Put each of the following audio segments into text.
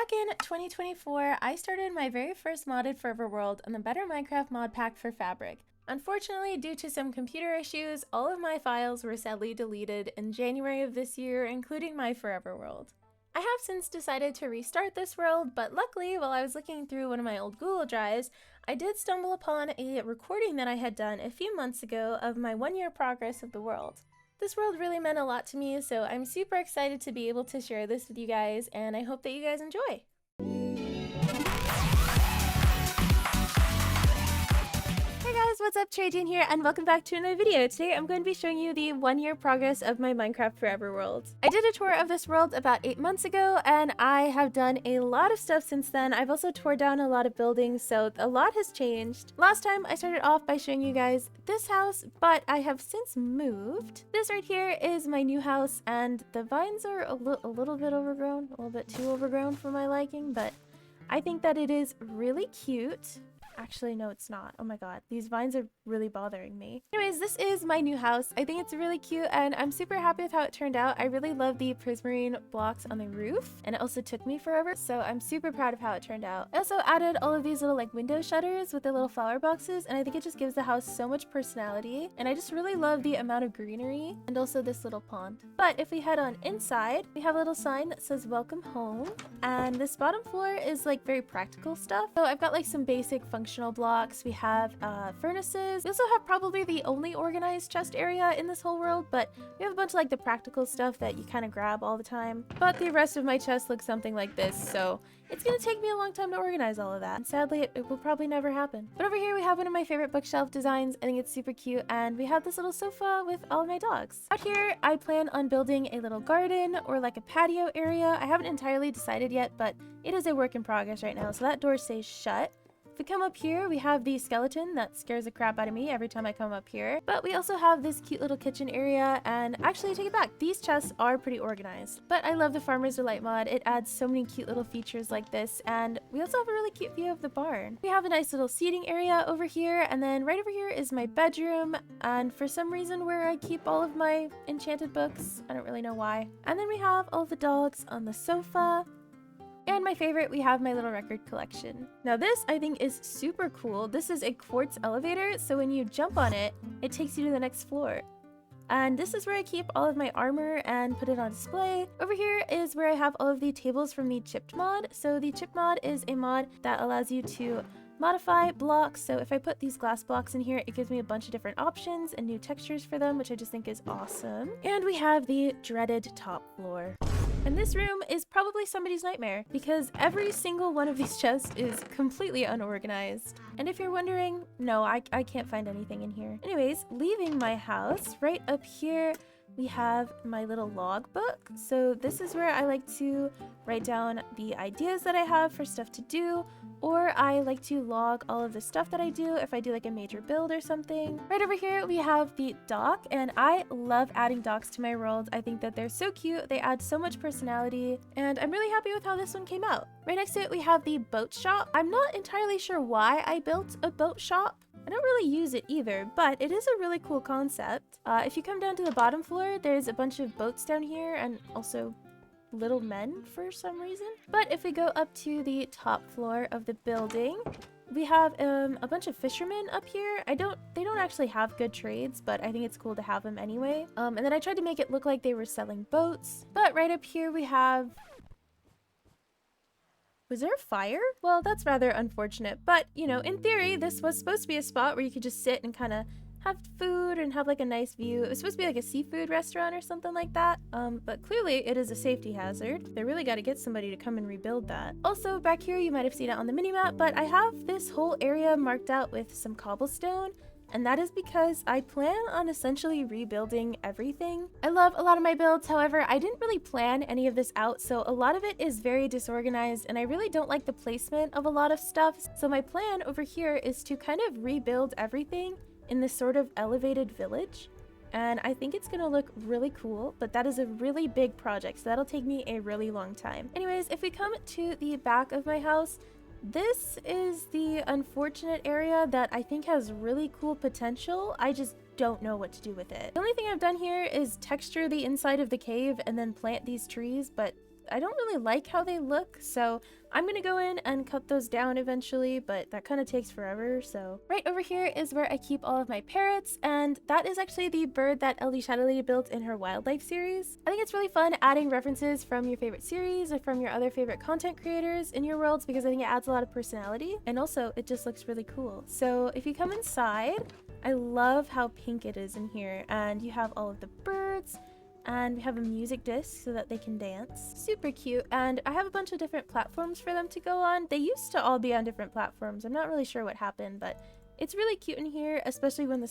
Back in 2024, I started my very first modded forever world on the Better Minecraft mod pack for Fabric. Unfortunately, due to some computer issues, all of my files were sadly deleted in January of this year, including my forever world. I have since decided to restart this world, but luckily, while I was looking through one of my old Google Drives, I did stumble upon a recording that I had done a few months ago of my 1-year progress of the world. This world really meant a lot to me, so I'm super excited to be able to share this with you guys, and I hope that you guys enjoy. Hey guys, what's up? Trajan here, and welcome back to another video. Today I'm going to be showing you the 1-year progress of my Minecraft Forever world. I did a tour of this world about 8 months ago, and I have done a lot of stuff since then. I've also tore down a lot of buildings, so a lot has changed. Last time I started off by showing you guys this house, but I have since moved. This right here is my new house, and the vines are a little bit overgrown, a little bit too overgrown for my liking, but I think that it is really cute. Actually, no, it's not. Oh my god, these vines are really bothering me. Anyways, this is my new house. I think it's really cute, and I'm super happy with how it turned out. I really love the prismarine blocks on the roof, and it also took me forever, so I'm super proud of how it turned out. I also added all of these little like window shutters with the little flower boxes, and I think it just gives the house so much personality, and I just really love the amount of greenery and also this little pond. But if we head on inside, we have a little sign that says welcome home, and this bottom floor is like very practical stuff. So I've got like some basic functional blocks. We have furnaces. We also have probably the only organized chest area in this whole world, but we have a bunch of like the practical stuff that you kind of grab all the time. But the rest of my chest looks something like this, so it's gonna take me a long time to organize all of that. And sadly, it will probably never happen. But over here we have one of my favorite bookshelf designs. I think it's super cute, and we have this little sofa with all of my dogs. Out here, I plan on building a little garden or like a patio area. I haven't entirely decided yet, but it is a work in progress right now, so that door stays shut. If we come up here, we have the skeleton that scares the crap out of me every time I come up here. But we also have this cute little kitchen area, and actually I take it back. These chests are pretty organized. But I love the Farmer's Delight mod. It adds so many cute little features like this, and we also have a really cute view of the barn. We have a nice little seating area over here, and then right over here is my bedroom, and for some reason where I keep all of my enchanted books. I don't really know why. And then we have all the dogs on the sofa. And my favorite, we have my little record collection. Now this, I think, is super cool. This is a quartz elevator, so when you jump on it, it takes you to the next floor. And this is where I keep all of my armor and put it on display. Over here is where I have all of the tables from the chipped mod. So the chipped mod is a mod that allows you to modify blocks. So if I put these glass blocks in here, it gives me a bunch of different options and new textures for them, which I just think is awesome. And we have the dreaded top floor. And this room is probably somebody's nightmare because every single one of these chests is completely unorganized. And if you're wondering, no, I can't find anything in here. Anyways, leaving my house, right up here, we have my little logbook. So this is where I like to write down the ideas that I have for stuff to do, or I like to log all of the stuff that I do if I do like a major build or something. Right over here we have the dock, and I love adding docks to my world. I think that they're so cute, they add so much personality, and I'm really happy with how this one came out. Right next to it we have the boat shop. I'm not entirely sure why I built a boat shop. I don't really use it either, but it is a really cool concept. If you come down to the bottom floor, there's a bunch of boats down here and also little men for some reason. But if we go up to the top floor of the building, we have a bunch of fishermen up here. They don't actually have good trades, but I think it's cool to have them anyway. And then I tried to make it look like they were selling boats. But right up here we have... Was there a fire? Well, that's rather unfortunate, but, you know, in theory, this was supposed to be a spot where you could just sit and kind of have food and have like a nice view. It was supposed to be like a seafood restaurant or something like that, but clearly it is a safety hazard. They really got to get somebody to come and rebuild that. Also, back here, you might have seen it on the minimap, but I have this whole area marked out with some cobblestone, and that is because I plan on essentially rebuilding everything. I love a lot of my builds, however, I didn't really plan any of this out, so a lot of it is very disorganized, and I really don't like the placement of a lot of stuff. So my plan over here is to kind of rebuild everything in this sort of elevated village. And I think it's gonna look really cool, but that is a really big project, so that'll take me a really long time. Anyways, if we come to the back of my house, this is the unfortunate area that I think has really cool potential. I just don't know what to do with it. The only thing I've done here is texture the inside of the cave and then plant these trees, but I don't really like how they look, so I'm gonna go in and cut those down eventually, but that kind of takes forever. So right over here is where I keep all of my parrots, and that is actually the bird that LD Shadow Lady built in her wildlife series. I think it's really fun adding references from your favorite series or from your other favorite content creators in your worlds, because I think it adds a lot of personality, and also it just looks really cool. So if you come inside, I love how pink it is in here, and you have all of the birds, and we have a music disc so that they can dance. Super cute, and I have a bunch of different platforms for them to go on. They used to all be on different platforms. I'm not really sure what happened, but it's really cute in here, especially when the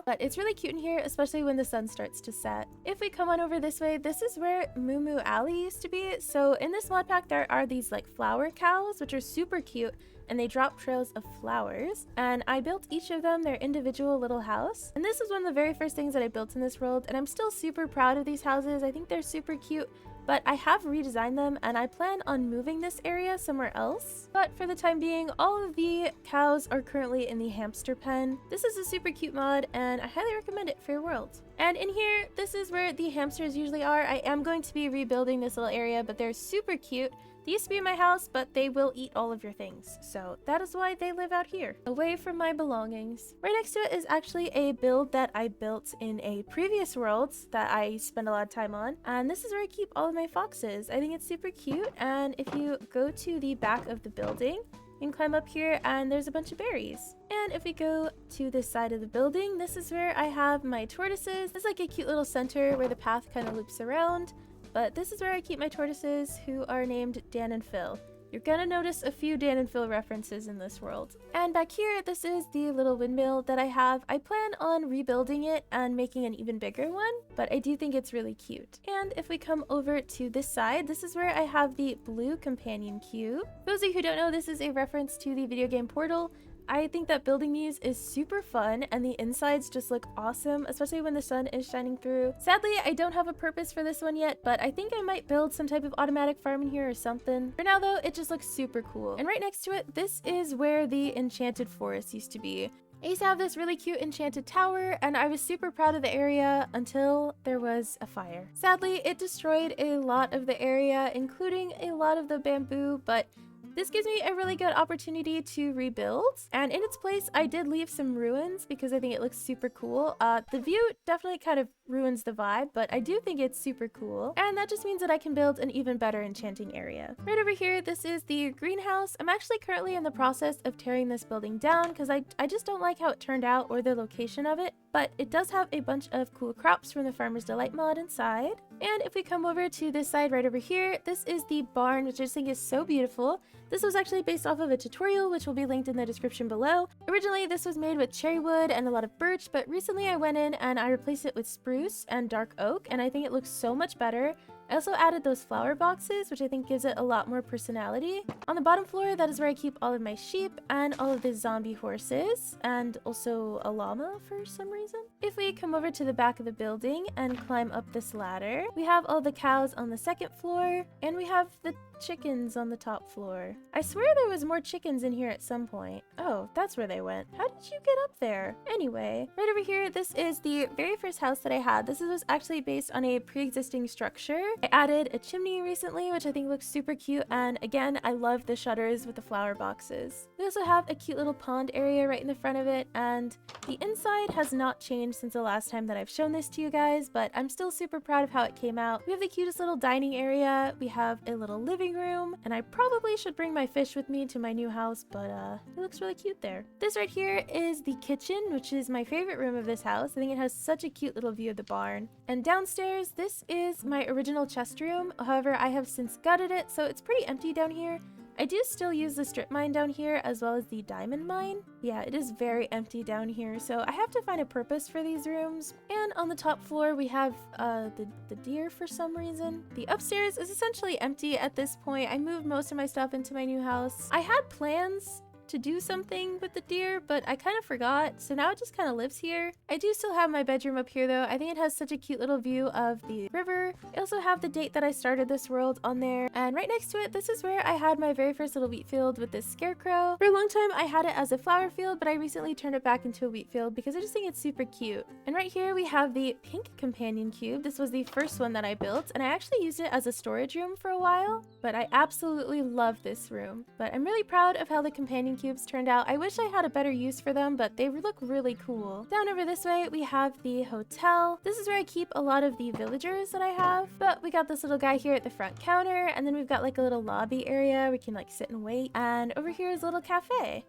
But it's really cute in here, especially when the sun starts to set. If we come on over this way, this is where Moo Moo Alley used to be. So in this mod pack, there are these like flower cows, which are super cute, and they drop trails of flowers. And I built each of them their individual little house. And this was one of the very first things that I built in this world, and I'm still super proud of these houses. I think they're super cute. But I have redesigned them, and I plan on moving this area somewhere else. But for the time being, all of the cows are currently in the hamster pen. This is a super cute mod, and I highly recommend it for your world. And in here, this is where the hamsters usually are. I am going to be rebuilding this little area, but they're super cute. They used to be in my house, but they will eat all of your things. So that is why they live out here, away from my belongings. Right next to it is actually a build that I built in a previous world that I spend a lot of time on. And this is where I keep all of my foxes. I think it's super cute. And if you go to the back of the building, you can climb up here and there's a bunch of berries. And if we go to this side of the building, this is where I have my tortoises. It's like a cute little center where the path kind of loops around. But this is where I keep my tortoises, who are named Dan and Phil. You're gonna notice a few Dan and Phil references in this world. And back here, this is the little windmill that I have. I plan on rebuilding it and making an even bigger one, but I do think it's really cute. And if we come over to this side, this is where I have the blue companion cube. For those of you who don't know, this is a reference to the video game Portal. I think that building these is super fun, and the insides just look awesome, especially when the sun is shining through. Sadly, I don't have a purpose for this one yet, but I think I might build some type of automatic farm in here or something. For now though, it just looks super cool. And right next to it, this is where the enchanted forest used to be. I used to have this really cute enchanted tower, and I was super proud of the area until there was a fire. Sadly, it destroyed a lot of the area, including a lot of the bamboo, but this gives me a really good opportunity to rebuild, and in its place I did leave some ruins because I think it looks super cool. The view definitely kind of ruins the vibe, but I do think it's super cool, and that just means that I can build an even better enchanting area. Right over here, this is the greenhouse. I'm actually currently in the process of tearing this building down because I just don't like how it turned out or the location of it, but it does have a bunch of cool crops from the Farmer's Delight mod inside. And if we come over to this side right over here, this is the barn, which I just think is so beautiful. This was actually based off of a tutorial, which will be linked in the description below. Originally, this was made with cherry wood and a lot of birch, but recently I went in and I replaced it with spruce and dark oak, and I think it looks so much better. I also added those flower boxes, which I think gives it a lot more personality. On the bottom floor, that is where I keep all of my sheep and all of the zombie horses, and also a llama for some reason. If we come over to the back of the building and climb up this ladder, we have all the cows on the second floor, and we have the chickens on the top floor. I swear there was more chickens in here at some point. Oh, that's where they went. How did you get up there? Anyway, right over here, this is the very first house that I had. This was actually based on a pre-existing structure. I added a chimney recently, which I think looks super cute, and again, I love the shutters with the flower boxes. We also have a cute little pond area right in the front of it, and the inside has not changed since the last time that I've shown this to you guys, but I'm still super proud of how it came out. We have the cutest little dining area, we have a little living room, and I probably should bring my fish with me to my new house, but it looks really cute there. This right here is the kitchen, which is my favorite room of this house. I think it has such a cute little view of the barn. And downstairs, this is my original chest room. However, I have since gutted it, so it's pretty empty down here. I do still use the strip mine down here as well as the diamond mine. Yeah, it is very empty down here, so I have to find a purpose for these rooms. And on the top floor, we have the deer for some reason. The upstairs is essentially empty at this point. I moved most of my stuff into my new house. I had plans to do something with the deer, but I kind of forgot, so now it just kind of lives here. I do still have my bedroom up here though. I think it has such a cute little view of the river. I also have the date that I started this world on there, and right next to it, this is where I had my very first little wheat field with this scarecrow. For a long time, I had it as a flower field, but I recently turned it back into a wheat field because I just think it's super cute. And right here, we have the pink companion cube. This was the first one that I built, and I actually used it as a storage room for a while, but I absolutely love this room. But I'm really proud of how the companion cubes turned out. I wish I had a better use for them, but they look really cool. Down over this way, we have the hotel. This is where I keep a lot of the villagers that I have, but we got this little guy here at the front counter, and then we've got like a little lobby area we can like sit and wait, and over here is a little cafe.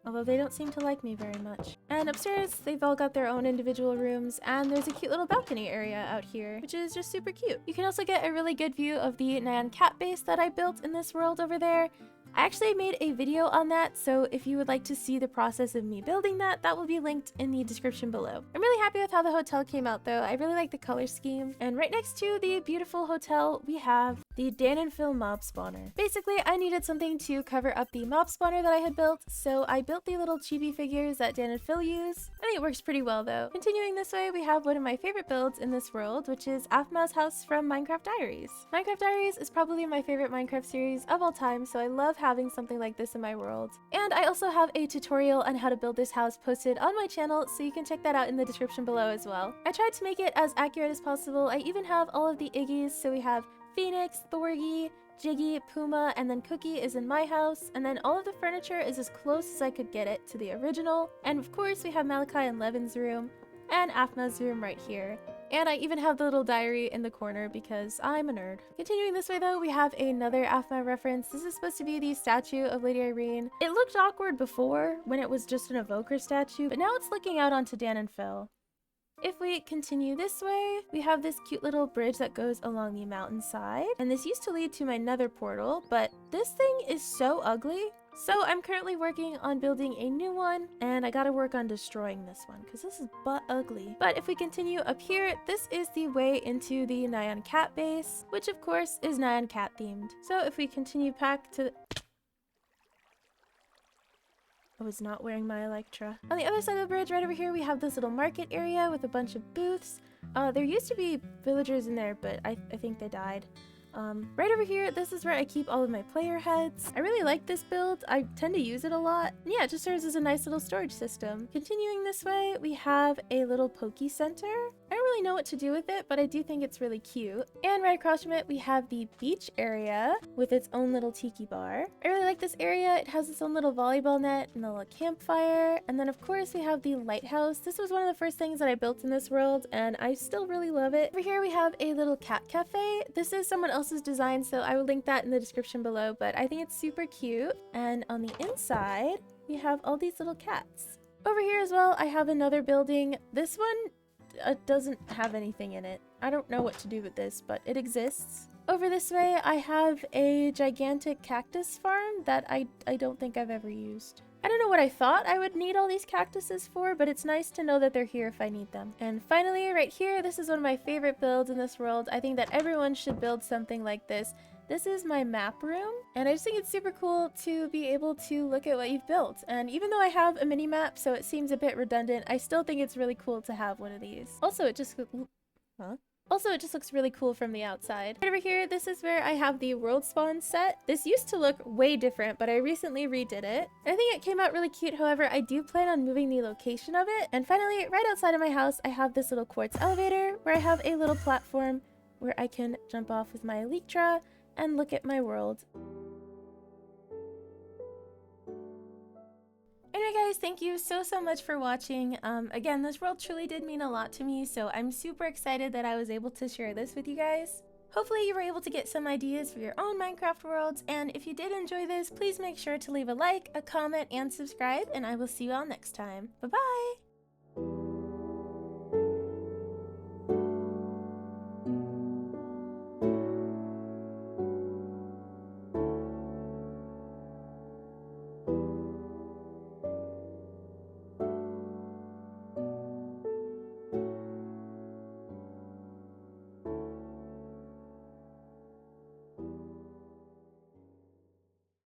Although they don't seem to like me very much. And upstairs, they've all got their own individual rooms, and there's a cute little balcony area out here, which is just super cute. You can also get a really good view of the Nyan cat base that I built in this world over there. I actually made a video on that, so if you would like to see the process of me building that, that will be linked in the description below. I'm really happy with how the hotel came out though. I really like the color scheme. And right next to the beautiful hotel, we have the Dan and Phil mob spawner. Basically, I needed something to cover up the mob spawner that I had built, so I built the little chibi figures that Dan and Phil use. I think it works pretty well though. Continuing this way, we have one of my favorite builds in this world, which is Aphmau's house from Minecraft Diaries. Minecraft Diaries is probably my favorite Minecraft series of all time, so I love having something like this in my world. And I also have a tutorial on how to build this house posted on my channel, so you can check that out in the description below as well. I tried to make it as accurate as possible. I even have all of the Iggies, so we have Phoenix, Thorgy, Jiggy, Puma, and then Cookie is in my house, and then all of the furniture is as close as I could get it to the original. And of course we have Malachi and Levin's room, and Aphmau's room right here. And I even have the little diary in the corner because I'm a nerd. Continuing this way though, we have another Aphmau reference. This is supposed to be the statue of Lady Irene. It looked awkward before when it was just an evoker statue, but now it's looking out onto Dan and Phil. If we continue this way, we have this cute little bridge that goes along the mountainside. And this used to lead to my nether portal, but this thing is so ugly. So I'm currently working on building a new one, and I gotta work on destroying this one because this is butt ugly. But if we continue up here, this is the way into the Nyan cat base, which of course is Nyan cat themed. So if we continue back to I was not wearing my Electra. On the other side of the bridge, right over here, we have this little market area with a bunch of booths. There used to be villagers in there, but I think they died. Right over here, this is where I keep all of my player heads. I really like this build. I tend to use it a lot. And yeah, it just serves as a nice little storage system. Continuing this way, we have a little Poke Center. I don't really know what to do with it, but I do think it's really cute. And right across from it, we have the beach area with its own little tiki bar. I really like this area. It has its own little volleyball net and a little campfire. And then of course we have the lighthouse. This was one of the first things that I built in this world, and I still really love it. Over here we have a little cat cafe. This is someone else's design, so I will link that in the description below, but I think it's super cute. And on the inside, we have all these little cats. Over here as well, I have another building. This one doesn't have anything in it. I don't know what to do with this, but it exists. Over this way, I have a gigantic cactus farm that I don't think I've ever used. I don't know what I thought I would need all these cactuses for, but it's nice to know that they're here if I need them. And finally, right here, this is one of my favorite builds in this world. I think that everyone should build something like this. This is my map room, and I just think it's super cool to be able to look at what you've built. And even though I have a mini map, so it seems a bit redundant, I still think it's really cool to have one of these. Also, it just looks really cool from the outside. Right over here, this is where I have the world spawn set. This used to look way different, but I recently redid it. I think it came out really cute. However, I do plan on moving the location of it. And finally, right outside of my house, I have this little quartz elevator where I have a little platform where I can jump off with my Elytra and look at my world. Anyway guys, thank you so much for watching. Again, this world truly did mean a lot to me, so I'm super excited that I was able to share this with you guys. Hopefully you were able to get some ideas for your own Minecraft worlds, and if you did enjoy this, please make sure to leave a like, a comment, and subscribe, and I will see you all next time. Bye-bye!